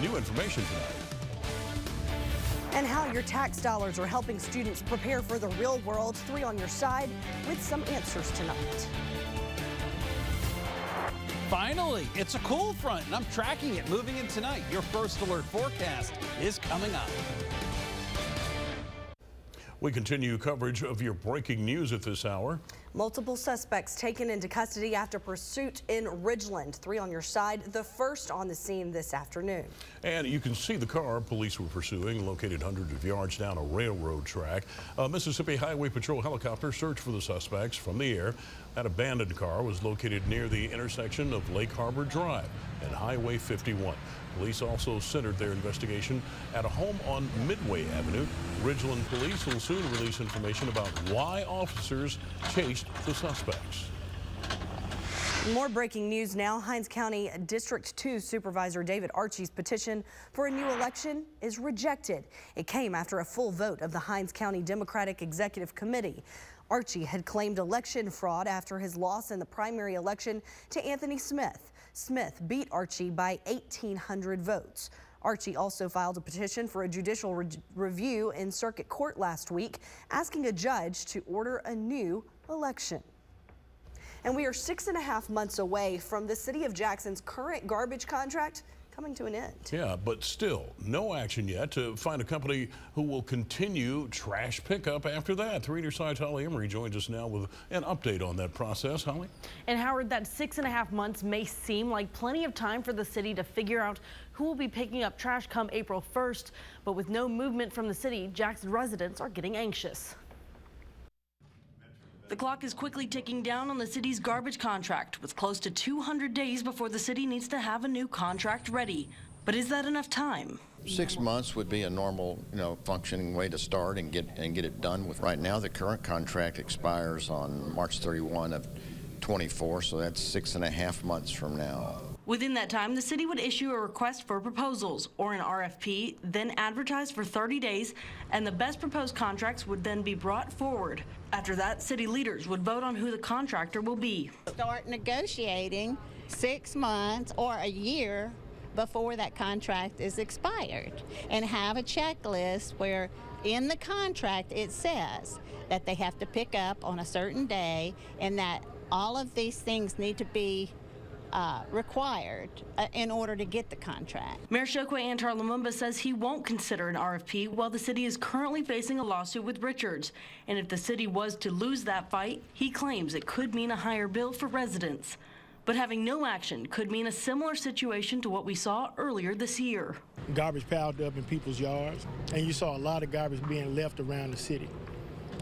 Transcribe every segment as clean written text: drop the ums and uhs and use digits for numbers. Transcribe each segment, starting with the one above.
new information tonight. And how your tax dollars are helping students prepare for the real world. 3 on your side with some answers tonight. Finally, it's a cold front, and I'm tracking it moving in tonight. Your first alert forecast is coming up. We continue coverage of your breaking news at this hour. Multiple suspects taken into custody after pursuit in Ridgeland. 3 on your side, the first on the scene this afternoon. And you can see the car police were pursuing, located hundreds of yards down a railroad track. A Mississippi Highway Patrol helicopter searched for the suspects from the air. That abandoned car was located near the intersection of Lake Harbor Drive and Highway 51. Police also centered their investigation at a home on Midway Avenue. Ridgeland police will soon release information about why officers chased the suspects. More breaking news now. Hinds County District 2 Supervisor David Archie's petition for a new election is rejected. It came after a full vote of the Hinds County Democratic Executive Committee. Archie had claimed election fraud after his loss in the primary election to Anthony Smith. Smith beat Archie by 1,800 votes. Archie also filed a petition for a judicial review in circuit court last week, asking a judge to order a new election. And we are 6.5 months away from the city of Jackson's current garbage contract coming to an end. Yeah, but still no action yet to find a company who will continue trash pickup after that. 3 on your side's Holly Emery joins us now with an update on that process. Holly? And Howard, that 6.5 months may seem like plenty of time for the city to figure out who will be picking up trash come April 1st. But with no movement from the city, Jackson residents are getting anxious. The clock is quickly ticking down on the city's garbage contract, with close to 200 days before the city needs to have a new contract ready. But is that enough time? 6 months would be a normal, functioning way to start and get it done with. Right now, the current contract expires on March 31 of 24, so that's 6.5 months from now. Within that time, the city would issue a request for proposals, or an RFP, then advertise for 30 days, and the best proposed contracts would then be brought forward. After that, city leaders would vote on who the contractor will be. Start negotiating 6 months or a year before that contract is expired, and have a checklist where in the contract it says that they have to pick up on a certain day, and that all of these things need to be required in order to get the contract. Mayor Chokwe Antar Lumumba says he won't consider an RFP while the city is currently facing a lawsuit with Richards. And if the city was to lose that fight, he claims it could mean a higher bill for residents. But having no action could mean a similar situation to what we saw earlier this year. Garbage piled up in people's yards, and you saw a lot of garbage being left around the city.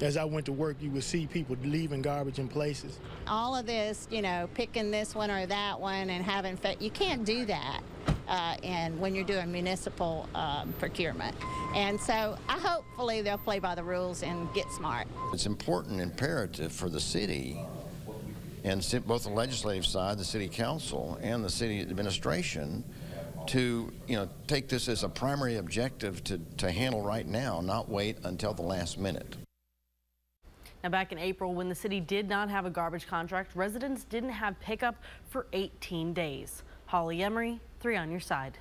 As I went to work, you would see people leaving garbage in places. All of this, picking this one or that one and having, you can't do that and when you're doing municipal procurement. And so hopefully they'll play by the rules and get smart. It's important, imperative for the city, and both the legislative side, the city council, and the city administration to, take this as a primary objective to handle right now, not wait until the last minute. Now, back in April, when the city did not have a garbage contract, residents didn't have pickup for 18 days. Holly Emery, 3 on your side.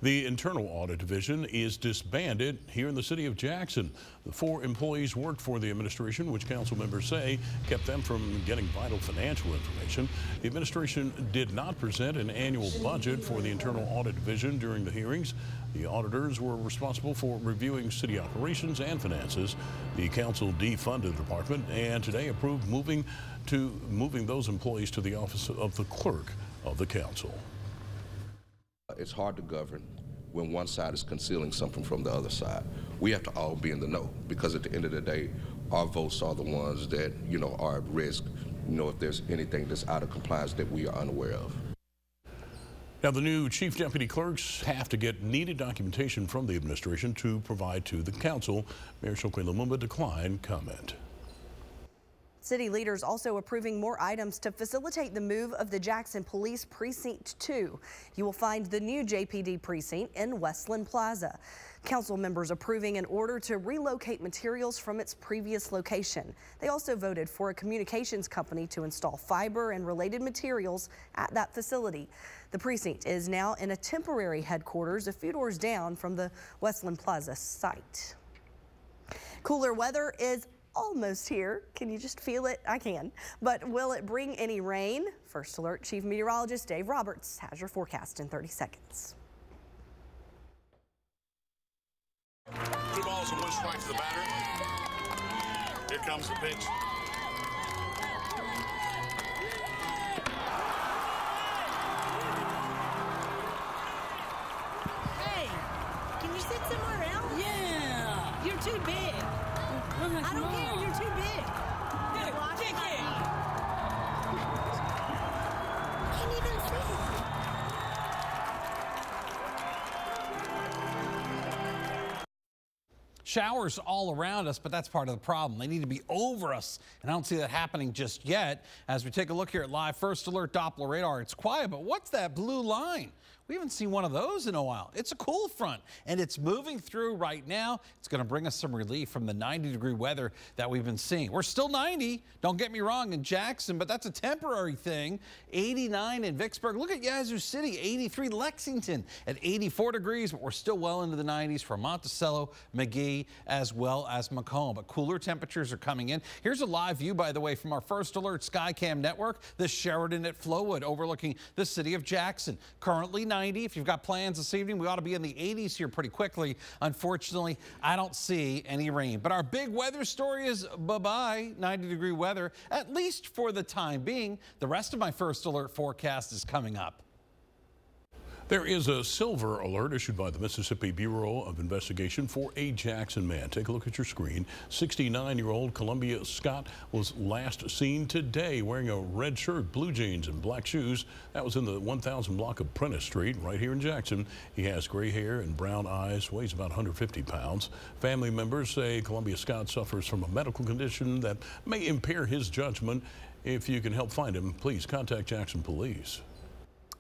The Internal Audit Division is disbanded here in the city of Jackson. The 4 employees worked for the administration, which council members say kept them from getting vital financial information. The administration did not present an annual budget for the Internal Audit Division during the hearings. The auditors were responsible for reviewing city operations and finances. The council defunded the department and today approved moving those employees to the office of the clerk of the council. It's hard to govern when one side is concealing something from the other side. We have to all be in the know, because at the end of the day, our votes are the ones that, are at risk, if there's anything that's out of compliance that we are unaware of. Now, the new chief deputy clerks have to get needed documentation from the administration to provide to the council. Mayor Chokwe Lumumba declined comment. City leaders also approving more items to facilitate the move of the Jackson Police Precinct 2. You will find the new JPD precinct in Westland Plaza. Council members approving an order to relocate materials from its previous location. They also voted for a communications company to install fiber and related materials at that facility. The precinct is now in a temporary headquarters a few doors down from the Westland Plaza site. Cooler weather is almost here. Can you just feel it? I can. But will it bring any rain? First Alert Chief Meteorologist Dave Roberts has your forecast in 30 seconds. 2 balls and 1 strike to the batter. Here comes the pitch. Hey, can you sit somewhere else? Yeah. You're too big. I don't care, you're too big. Here, kick it. Can't even see. Showers all around us, but that's part of the problem. They need to be over us, and I don't see that happening just yet. As we take a look here at live First Alert Doppler radar, it's quiet, but what's that blue line? We haven't seen one of those in a while. It's a cool front, and it's moving through right now. It's going to bring us some relief from the 90-degree weather that we've been seeing. We're still 90, don't get me wrong, in Jackson, but that's a temporary thing. 89 in Vicksburg. Look at Yazoo City, 83. Lexington at 84 degrees, but we're still well into the 90s for Monticello, McGee, as well as Macomb. But cooler temperatures are coming in. Here's a live view, by the way, from our First Alert Skycam network, the Sheridan at Flowood, overlooking the city of Jackson. Currently 90. If you've got plans this evening, we ought to be in the 80s here pretty quickly. Unfortunately, I don't see any rain. But our big weather story is bye-bye, 90-degree weather, at least for the time being. The rest of my First Alert forecast is coming up. There is a silver alert issued by the Mississippi Bureau of Investigation for a Jackson man. Take a look at your screen. 69-year-old Columbia Scott was last seen today wearing a red shirt, blue jeans, and black shoes. That was in the 1000 block of Prentice Street, right here in Jackson. He has gray hair and brown eyes, weighs about 150 pounds. Family members say Columbia Scott suffers from a medical condition that may impair his judgment. If you can help find him, please contact Jackson Police.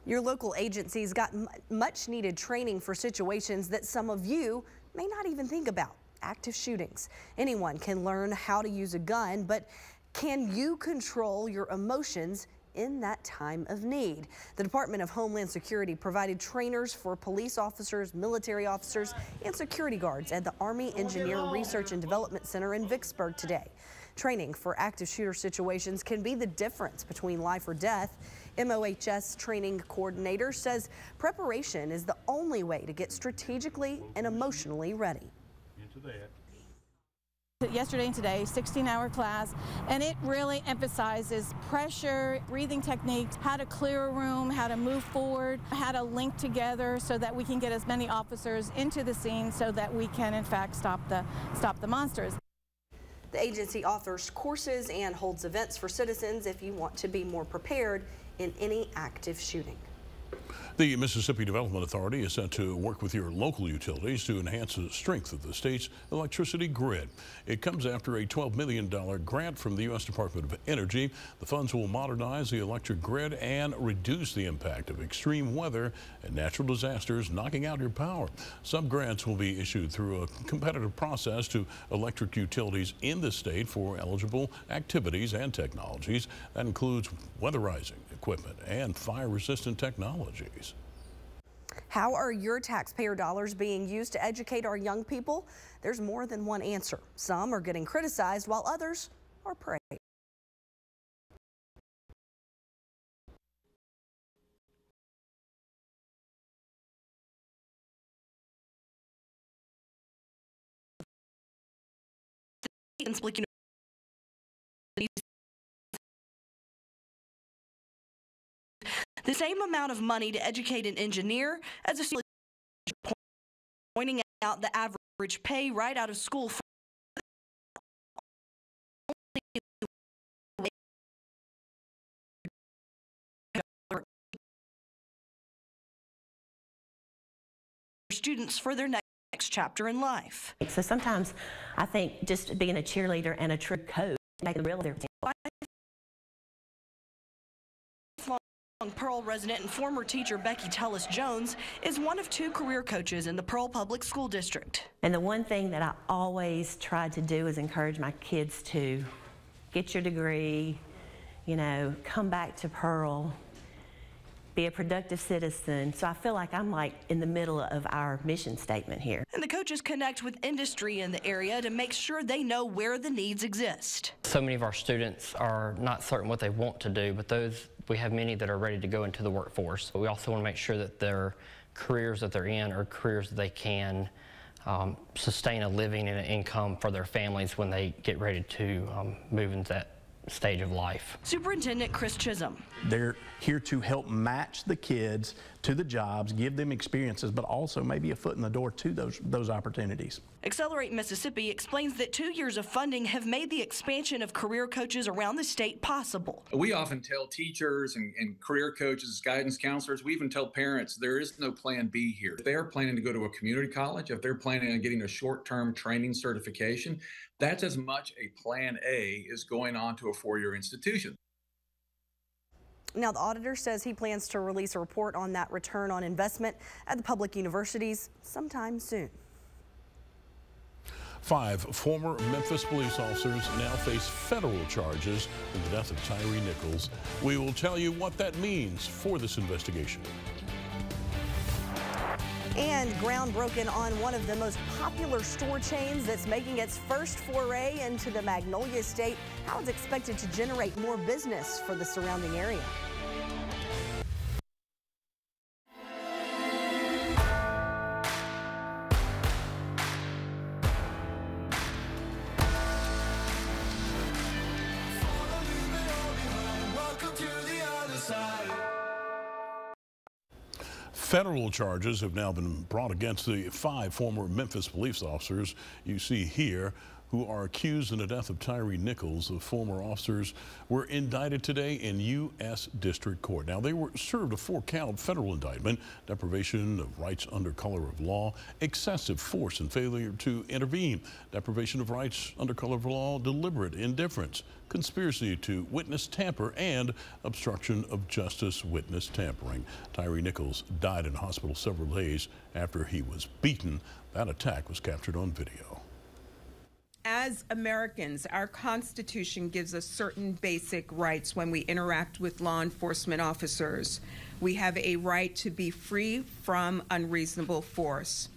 Your local agency's got much needed training for situations that some of you may not even think about. Active shootings. Anyone can learn how to use a gun, but can you control your emotions in that time of need? The Department of Homeland Security provided trainers for police officers, military officers, and security guards at the Army Engineer Research and Development Center in Vicksburg today. Training for active shooter situations can be the difference between life or death. MOHS training coordinator says preparation is the only way to get strategically and emotionally ready. Yesterday and today, 16-hour class, and it really emphasizes pressure, breathing techniques, how to clear a room, how to move forward, how to link together so that we can get as many officers into the scene so that we can, in fact, stop the monsters. The agency offers courses and holds events for citizens if you want to be more prepared in any active shooting. The Mississippi Development Authority is set to work with your local utilities to enhance the strength of the state's electricity grid. It comes after a $12 million grant from the U.S. Department of Energy. The funds will modernize the electric grid and reduce the impact of extreme weather and natural disasters knocking out your power. Some grants will be issued through a competitive process to electric utilities in the state for eligible activities and technologies. That includes weatherizing equipment and fire-resistant technologies. How are your taxpayer dollars being used to educate our young people? There's more than one answer. Some are getting criticized while others are praised. The same amount of money to educate an engineer as a pointing out the average pay right out of school for students for their next chapter in life. So sometimes I think just being a cheerleader and a true coach, make them realize Pearl resident and former teacher Becky Tullis-Jones is one of 2 career coaches in the Pearl Public School District. And the one thing that I always tried to do is encourage my kids to get your degree, you know, come back to Pearl, be a productive citizen. So I feel like I'm like in the middle of our mission statement here. And the coaches connect with industry in the area to make sure they know where the needs exist. So many of our students are not certain what they want to do, but we have many that are ready to go into the workforce. But we also want to make sure that their careers that they're in are careers that they can sustain a living and an income for their families when they get ready to move into that stage of life. Superintendent Chris Chisholm. They're here to help match the kids to the jobs, give them experiences, but also maybe a foot in the door to those opportunities. Accelerate Mississippi explains that 2 years of funding have made the expansion of career coaches around the state possible. We often tell teachers and career coaches, guidance counselors, we even tell parents there is no plan B here. If they're planning to go to a community college, if they're planning on getting a short-term training certification, that's as much a plan A as going on to a 4-year institution. Now, the auditor says he plans to release a report on that return on investment at the public universities sometime soon. 5 former Memphis police officers now face federal charges in the death of Tyree Nichols. We will tell you what that means for this investigation. And ground broken on one of the most popular store chains that's making its first foray into the Magnolia State. How it's expected to generate more business for the surrounding area. Federal charges have now been brought against the 5 former Memphis police officers you see here who are accused in the death of Tyree Nichols. The former officers were indicted today in U.S. District Court. Now, they were served a 4-count federal indictment: deprivation of rights under color of law, excessive force and failure to intervene, deprivation of rights under color of law, deliberate indifference, conspiracy to witness tamper, and obstruction of justice witness tampering. Tyree Nichols died in hospital several days after he was beaten. That attack was captured on video. As Americans, our Constitution gives us certain basic rights when we interact with law enforcement officers. We have a right to be free from unreasonable force,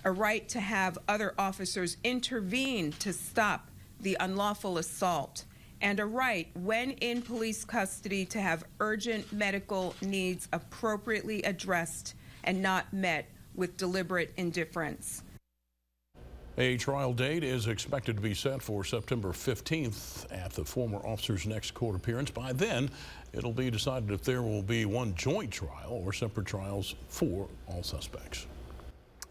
a right to have other officers intervene to stop the unlawful assault, and a right, when in police custody, to have urgent medical needs appropriately addressed and not met with deliberate indifference. A trial date is expected to be set for September 15th at the former officer's next court appearance. By then, it'll be decided if there will be one joint trial or separate trials for all suspects.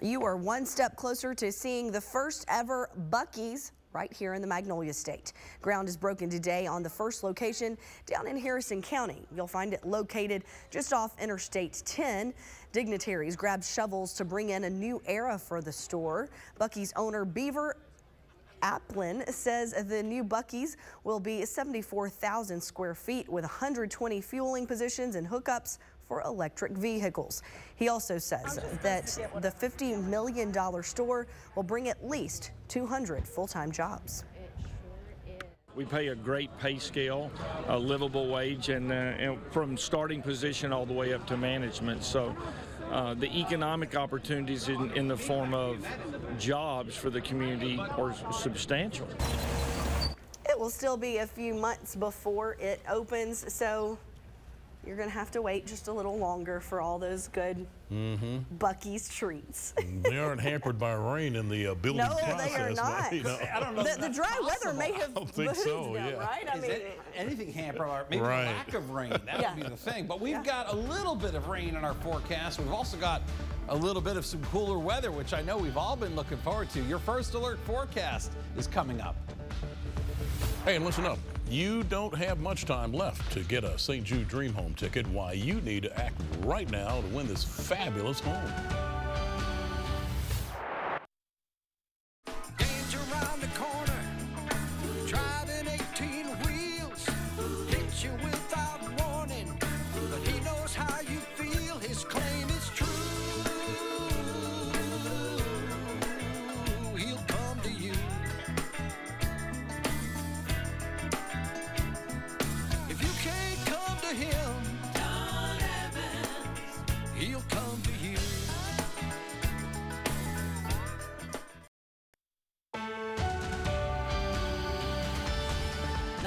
You are one step closer to seeing the first ever Buc-ee's right here in the Magnolia State. Ground is broken today on the first location down in Harrison County. You'll find it located just off Interstate 10. Dignitaries grabbed shovels to bring in a new era for the store. Buc-ee's owner Beaver Applin says the new Buc-ee's will be 74,000 square feet with 120 fueling positions and hookups for electric vehicles. He also says that the $50 million store will bring at least 200 full-time jobs. We pay a great pay scale, a livable wage, and from starting position all the way up to management. So the economic opportunities in the form of jobs for the community are substantial. It will still be a few months before it opens, so you're going to have to wait just a little longer for all those good Buc-ee's treats. They aren't hampered by rain in the building process. No, they are not. I don't know. The dry weather may have moved them, right? I mean, anything hampered or maybe right. a lack of rain. That would be the thing. But we've got a little bit of rain in our forecast. We've also got a little bit of some cooler weather, which I know we've all been looking forward to. Your first alert forecast is coming up. Hey, and listen up. You don't have much time left to get a St. Jude Dream Home ticket. Why you need to act right now to win this fabulous home. Danger around the corner, driving 18 wheels.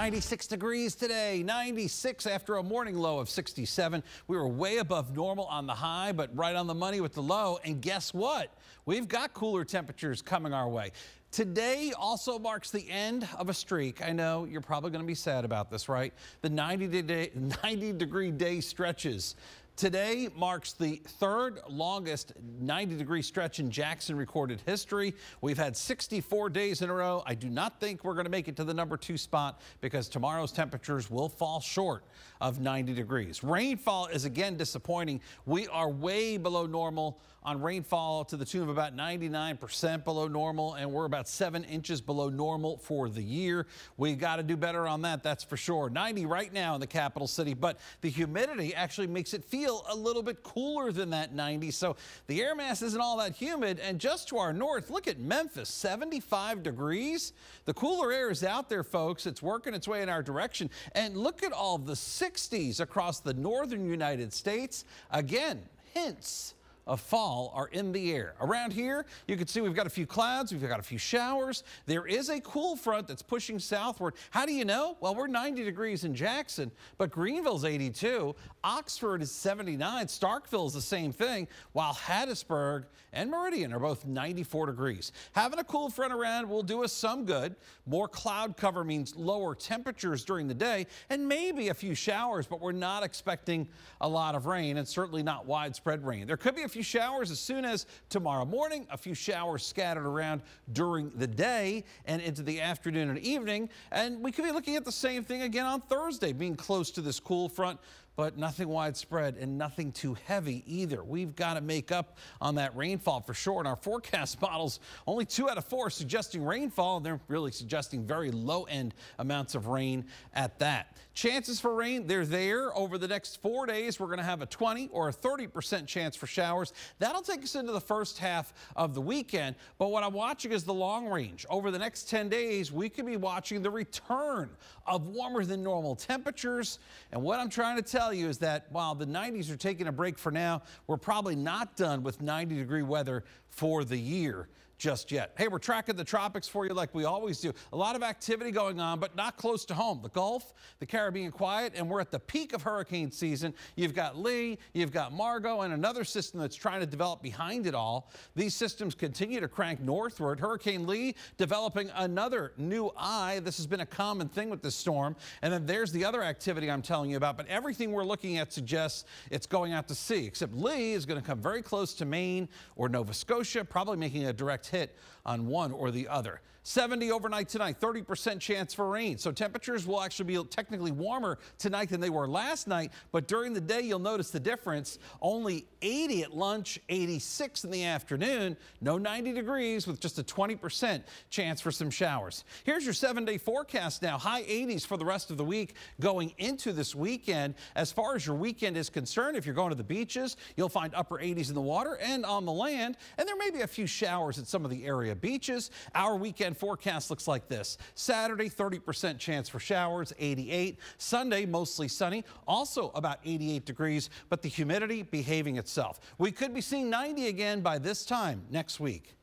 96 degrees today, 96 after a morning low of 67. We were way above normal on the high, but right on the money with the low. And guess what? We've got cooler temperatures coming our way. Today also marks the end of a streak. I know you're probably going to be sad about this, right? The 90-degree day stretches. Today marks the third longest 90-degree stretch in Jackson recorded history. We've had 64 days in a row. I do not think we're going to make it to the #2 spot because tomorrow's temperatures will fall short of 90 degrees. Rainfall is again disappointing. We are way below normal on rainfall to the tune of about 99% below normal, and we're about 7 inches below normal for the year. We got to do better on that, that's for sure. 90 right now in the capital city, but the humidity actually makes it feel a little bit cooler than that 90. So the air mass isn't all that humid. And just to our north, look at Memphis, 75 degrees. The cooler air is out there, folks. It's working its way in our direction. And look at all the 60s across the northern United States. Again, hints of fall are in the air. Around here, you can see we've got a few clouds, we've got a few showers. There is a cool front that's pushing southward. How do you know? Well, we're 90 degrees in Jackson, but Greenville's 82, Oxford is 79, Starkville is the same thing, while Hattiesburg and Meridian are both 94 degrees. Having a cool front around will do us some good. More cloud cover means lower temperatures during the day and maybe a few showers, but we're not expecting a lot of rain and certainly not widespread rain. There could be a few showers as soon as tomorrow morning, a few showers scattered around during the day and into the afternoon and evening. And we could be looking at the same thing again on Thursday, being close to this cool front, but nothing widespread and nothing too heavy either. We've got to make up on that rainfall for sure. In our forecast models, only 2 out of 4 suggesting rainfall, and they're really suggesting very low-end amounts of rain at that. Chances for rain, they're there. Over the next 4 days, we're going to have a 20 or a 30% chance for showers. That'll take us into the first half of the weekend. But what I'm watching is the long range. Over the next 10 days, we could be watching the return of warmer than normal temperatures. And what I'm trying to tell you is that while the 90s are taking a break for now, we're probably not done with 90-degree weather for the year just yet. Hey, we're tracking the tropics for you like we always do. A lot of activity going on, but not close to home. The Gulf, the Caribbean quiet, and we're at the peak of hurricane season. You've got Lee, you've got Margot, and another system that's trying to develop behind it all. These systems continue to crank northward. Hurricane Lee developing another new eye. This has been a common thing with this storm. And then there's the other activity I'm telling you about. But everything we're looking at suggests it's going out to sea, except Lee is going to come very close to Maine or Nova Scotia, probably making a direct hit on one or the other. 70 overnight tonight, 30% chance for rain. So temperatures will actually be technically warmer tonight than they were last night. But during the day, you'll notice the difference. Only 80 at lunch, 86 in the afternoon. No 90 degrees with just a 20% chance for some showers. Here's your 7-day forecast now. High 80s for the rest of the week going into this weekend. As far as your weekend is concerned, if you're going to the beaches, you'll find upper 80s in the water and on the land. And there may be a few showers at some of the area beaches. Our weekend forecast looks like this. Saturday, 30% chance for showers, 88. Sunday, mostly sunny, also about 88 degrees, but the humidity behaving itself. We could be seeing 90 again by this time next week.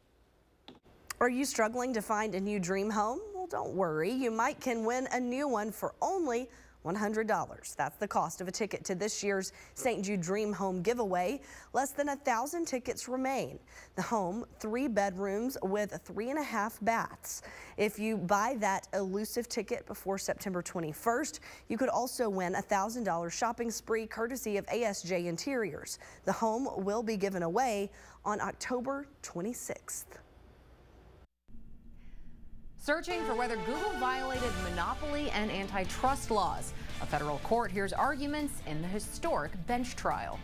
Are you struggling to find a new dream home? Well, don't worry. You can win a new one for only $100. That's the cost of a ticket to this year's St. Jude Dream Home giveaway. Less than 1,000 tickets remain. The home, 3 bedrooms with 3.5 baths. If you buy that elusive ticket before September 21st, you could also win a $1,000 shopping spree courtesy of ASJ Interiors. The home will be given away on October 26th. Searching for whether Google violated monopoly and antitrust laws. A federal court hears arguments in the historic bench trial.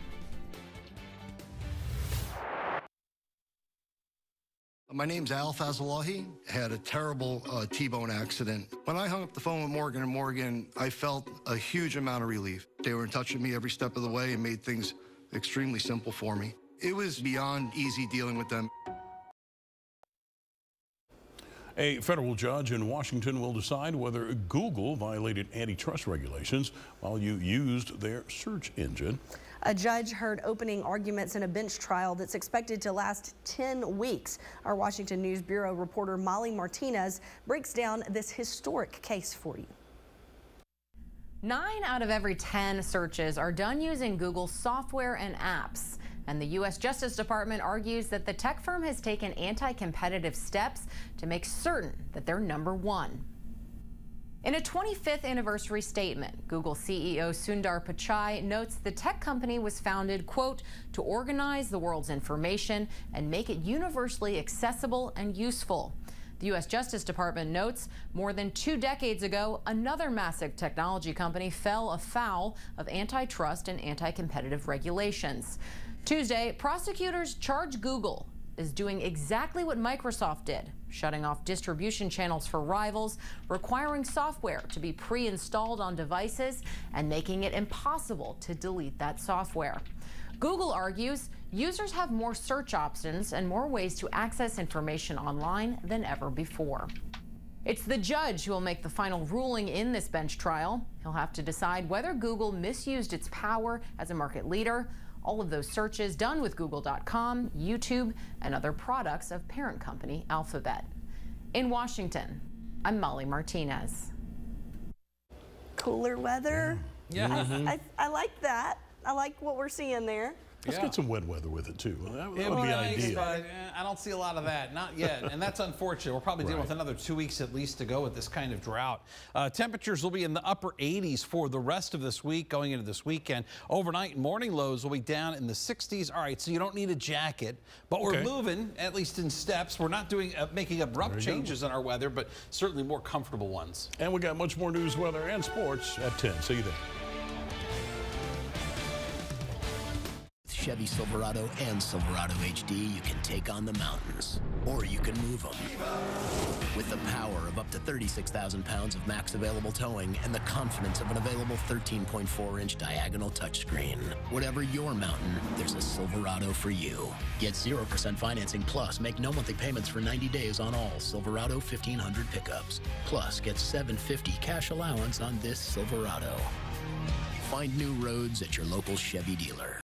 My name's Al Fazalahi. Had a terrible T-bone accident. When I hung up the phone with Morgan & Morgan, I felt a huge amount of relief. They were in touch with me every step of the way and made things extremely simple for me. It was beyond easy dealing with them. A federal judge in Washington will decide whether Google violated antitrust regulations while you used their search engine. A judge heard opening arguments in a bench trial that's expected to last 10 weeks. Our Washington News Bureau reporter Molly Martinez breaks down this historic case for you. 9 out of every 10 searches are done using Google software and apps. And the U.S. Justice Department argues that the tech firm has taken anti-competitive steps to make certain that they're number one. In a 25th anniversary statement, Google CEO Sundar Pichai notes the tech company was founded, quote, to organize the world's information and make it universally accessible and useful. The U.S. Justice Department notes more than 2 decades ago, another massive technology company fell afoul of antitrust and anti-competitive regulations. Tuesday, prosecutors charge Google is doing exactly what Microsoft did, shutting off distribution channels for rivals, requiring software to be pre-installed on devices, and making it impossible to delete that software. Google argues users have more search options and more ways to access information online than ever before. It's the judge who will make the final ruling in this bench trial. He'll have to decide whether Google misused its power as a market leader. All of those searches done with Google.com, YouTube, and other products of parent company Alphabet. In Washington, I'm Molly Martinez. Cooler weather. Yeah. I like that. I like what we're seeing there. Let's get some wet weather with it, too. That would be Nice, ideal. but I don't see a lot of that. Not yet. And that's unfortunate. We're probably dealing with another 2 weeks at least to go with this kind of drought. Temperatures will be in the upper 80s for the rest of this week, going into this weekend. Overnight morning lows will be down in the 60s. All right, so you don't need a jacket, but we're moving, at least in steps. We're not doing making abrupt changes in our weather, but certainly more comfortable ones. And we got much more news, weather, and sports at 10. See you there. Chevy Silverado and Silverado HD, you can take on the mountains, or you can move them. With the power of up to 36,000 pounds of max available towing and the confidence of an available 13.4-inch diagonal touchscreen. Whatever your mountain, there's a Silverado for you. Get 0% financing plus make no monthly payments for 90 days on all Silverado 1500 pickups. Plus, get $750 cash allowance on this Silverado. Find new roads at your local Chevy dealer.